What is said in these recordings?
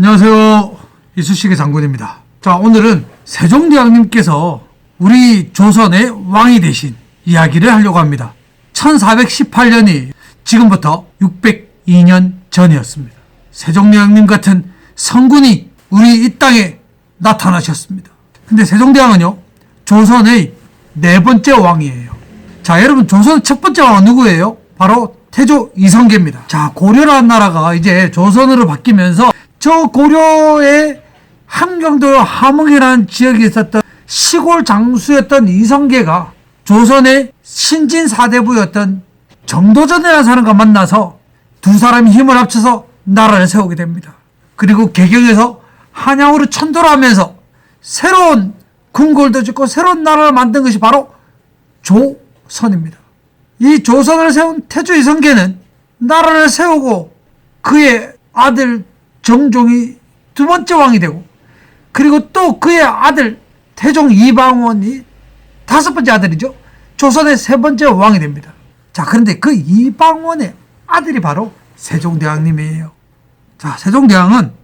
안녕하세요. 이쑤시개 장군입니다. 자, 오늘은 세종대왕님께서 우리 조선의 왕이 되신 이야기를 하려고 합니다. 1418년이 지금부터 602년 전이었습니다. 세종대왕님 같은 성군이 우리 이 땅에 나타나셨습니다. 근데 세종대왕은요, 조선의 네 번째 왕이에요. 자, 여러분, 조선의 첫 번째 왕은 누구예요? 바로 태조 이성계입니다. 자, 고려라는 나라가 이제 조선으로 바뀌면서 저 고려의 함경도 함흥이라는 지역에 있었던 시골 장수였던 이성계가 조선의 신진 사대부였던 정도전이라는 사람과 만나서 두 사람이 힘을 합쳐서 나라를 세우게 됩니다. 그리고 개경에서 한양으로 천도를 하면서 새로운 궁궐도 짓고 새로운 나라를 만든 것이 바로 조선입니다. 이 조선을 세운 태조 이성계는 나라를 세우고 그의 아들 정종이 두 번째 왕이 되고, 그리고 또 그의 아들 태종 이방원이 다섯 번째 아들이죠. 조선의 세 번째 왕이 됩니다. 자, 그런데 그 이방원의 아들이 바로 세종대왕님이에요. 자, 세종대왕은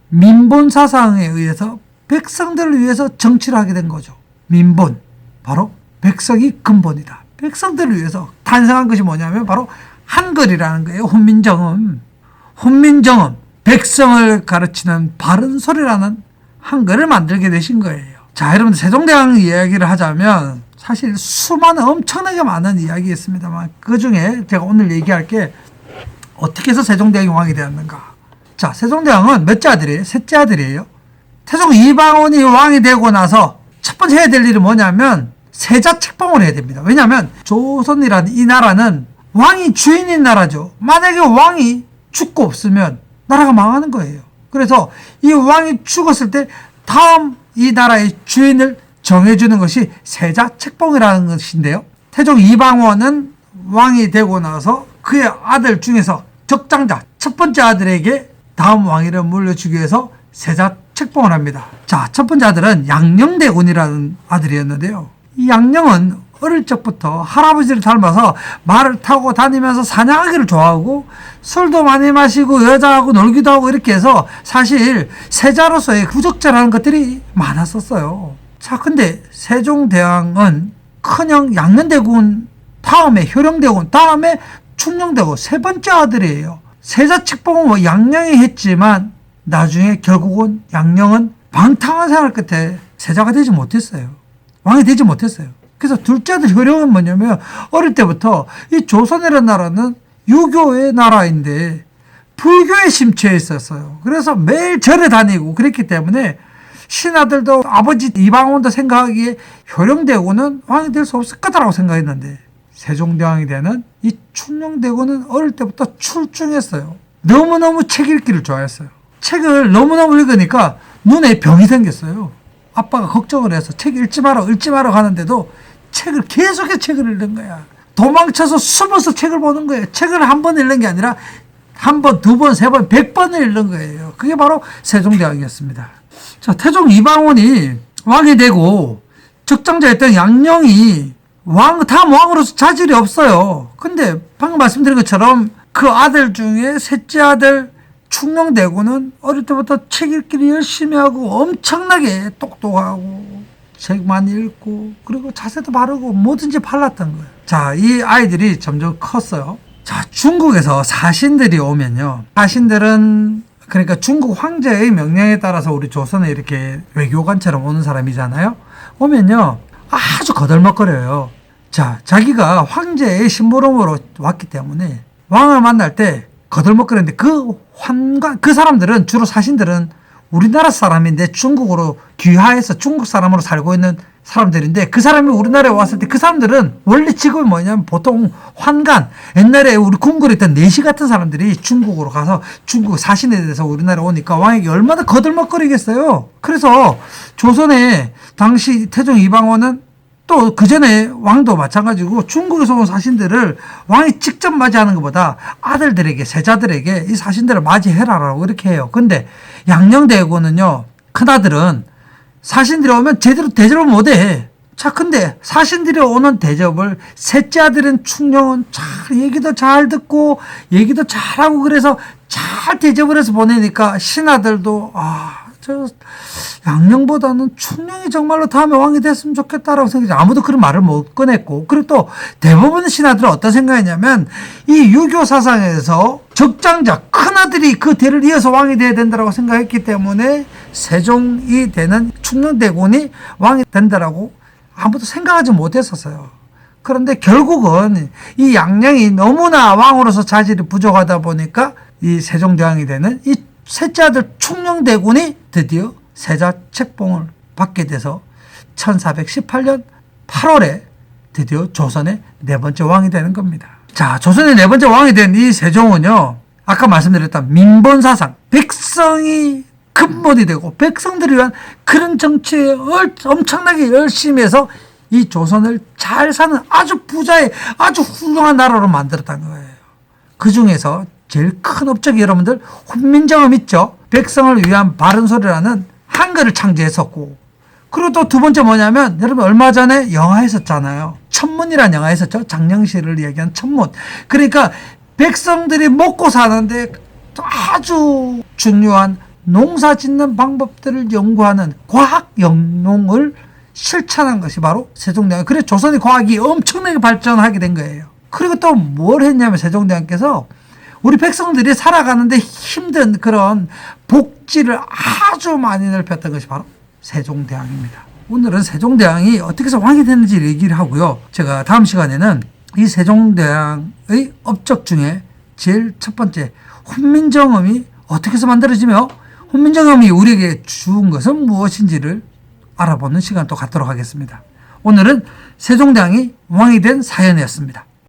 민본 사상에 의해서 백성들을 위해서 정치를 하게 된 거죠. 민본, 바로 백성이 근본이다. 백성들을 위해서 탄생한 것이 뭐냐면 바로 한글이라는 거예요. 훈민정음. 훈민정음, 백성을 가르치는 바른 소리라는 한글을 만들게 되신 거예요. 자, 여러분들, 세종대왕 이야기를 하자면 사실 수많은 엄청나게 많은 이야기가 있습니다만 그 중에 제가 오늘 얘기할 게 어떻게 해서 세종대왕이 왕이 되었는가. 자, 세종대왕은 몇째 아들이에요? 셋째 아들이에요. 태종 이방원이 왕이 되고 나서 첫 번째 해야 될 일이 뭐냐면 세자 책봉을 해야 됩니다. 왜냐하면 조선이라는 이 나라는 왕이 주인인 나라죠. 만약에 왕이 죽고 없으면 나라가 망하는 거예요. 그래서 이 왕이 죽었을 때 다음 이 나라의 주인을 정해주는 것이 세자 책봉이라는 것인데요. 태종 이방원은 왕이 되고 나서 그의 아들 중에서 적장자 첫 번째 아들에게 다음 왕위를 물려주기 위해서 세자 책봉을 합니다. 자, 첫 번째 아들은 양녕대군이라는 아들이었는데요. 이 양녕은 어릴 적부터 할아버지를 닮아서 말을 타고 다니면서 사냥하기를 좋아하고 술도 많이 마시고 여자하고 놀기도 하고 이렇게 해서 사실 세자로서의 부적절한 것들이 많았었어요. 자, 근데 세종대왕은 큰형 양녕대군, 다음에 효령대군, 다음에 충녕대군, 세 번째 아들이에요. 세자 책봉은 뭐 양녕이 했지만 나중에 결국은 양녕은 방탕한 생활 끝에 세자가 되지 못했어요. 왕이 되지 못했어요. 그래서 둘째 아들 효령은 뭐냐면 어릴 때부터 이 조선이라는 나라는 유교의 나라인데 불교에 심취해 있었어요. 그래서 매일 절에 다니고 그랬기 때문에 신하들도 아버지 이방원도 생각하기에 효령대군은 왕이 될 수 없을 거다라고 생각했는데 세종대왕이 되는 이 충녕대군은 어릴 때부터 출중했어요. 너무너무 책 읽기를 좋아했어요. 책을 너무너무 읽으니까 눈에 병이 생겼어요. 아빠가 걱정을 해서 책 읽지 마라 하는데도 책을 계속해서 책을 읽는 거야. 도망쳐서 숨어서 책을 보는 거예요. 책을 한 번 읽는 게 아니라 한 번, 두 번, 세 번, 100번을 읽는 거예요. 그게 바로 세종대왕이었습니다. 자, 태종 이방원이 왕이 되고 적장자였던 양녕이 다음 왕으로서 자질이 없어요. 근데 방금 말씀드린 것처럼 그 아들 중에 셋째 아들 충녕대군은 어릴 때부터 책 읽기를 열심히 하고 엄청나게 똑똑하고 책 많이 읽고 그리고 자세도 바르고 뭐든지 빨랐던 거예요. 자, 이 아이들이 점점 컸어요. 자, 중국에서 사신들이 오면요. 사신들은 그러니까 중국 황제의 명령에 따라서 우리 조선에 이렇게 외교관처럼 오는 사람이잖아요. 오면요. 아주 거들먹거려요. 자, 자기가 황제의 심부름으로 왔기 때문에 왕을 만날 때 거들먹거리는데 그 사람들은 주로 사신들은 우리나라 사람인데 중국으로 귀화해서 중국 사람으로 살고 있는 사람들인데 그 사람이 우리나라에 왔을 때 그 사람들은 원래 직업이 뭐냐면 보통 환관, 옛날에 우리 궁궐에 있던 내시 같은 사람들이 중국으로 가서 중국 사신에 대해서 우리나라에 오니까 왕에게 얼마나 거들먹거리겠어요. 그래서 조선에 당시 태종 이방원은 또 그 전에 왕도 마찬가지고 중국에서 온 사신들을 왕이 직접 맞이하는 것보다 아들들에게, 세자들에게 이 사신들을 맞이해라라고 이렇게 해요. 근데 양녕대군은요, 큰아들은 사신들이 오면 제대로 대접을 못해. 자, 근데 사신들이 오는 대접을 셋째 아들인 충녕은 잘 얘기도 잘 듣고 얘기도 잘하고 그래서 잘 뒤져버려서 보내니까 신하들도 저 양녕보다는 충녕이 정말로 다음에 왕이 됐으면 좋겠다라고 생각했지. 아무도 그런 말을 못 꺼냈고, 그리고 또 대부분의 신하들은 어떤 생각이냐면 이 유교 사상에서 적장자 큰아들이 그 대를 이어서 왕이 돼야 된다라고 생각했기 때문에 세종이 되는 충녕대군이 왕이 된다라고 아무도 생각하지 못했었어요. 그런데 결국은 이 양녕이 너무나 왕으로서 자질이 부족하다 보니까 이 세종대왕이 되는 이 셋째 아들 충녕대군이 드디어 세자 책봉을 받게 돼서 1418년 8월에 드디어 조선의 네 번째 왕이 되는 겁니다. 자, 조선의 네 번째 왕이 된 이 세종은요, 아까 말씀드렸던 민본사상, 백성이 근본이 되고 백성들을 위한 그런 정치에 엄청나게 열심히 해서 이 조선을 잘 사는 아주 부자의 아주 훌륭한 나라로 만들었다는 거예요. 그 중에서 제일 큰 업적이 여러분들 훈민정음 있죠. 백성을 위한 바른소리라는 한글을 창제했었고, 그리고 또 두 번째 뭐냐면 여러분 얼마 전에 영화 했었잖아요. 천문이라는 영화 했었죠. 장영실을 이야기한 천문. 그러니까 백성들이 먹고 사는데 아주 중요한 농사 짓는 방법들을 연구하는 과학 영농을 실천한 것이 바로 세종대왕. 그래서 조선의 과학이 엄청나게 발전하게 된 거예요. 그리고 또 뭘 했냐면 세종대왕께서 우리 백성들이 살아가는데 힘든 그런 복지를 아주 많이 넓혔던 것이 바로 세종대왕입니다. 오늘은 세종대왕이 어떻게 해서 왕이 됐는지 얘기를 하고요. 제가 다음 시간에는 이 세종대왕의 업적 중에 제일 첫 번째 훈민정음이 어떻게 해서 만들어지며 훈민정음이 우리에게 주은 것은 무엇인지를 알아보는 시간 또 갖도록 하겠습니다. 오늘은 세종대왕이 왕이 된 사연이었습니다.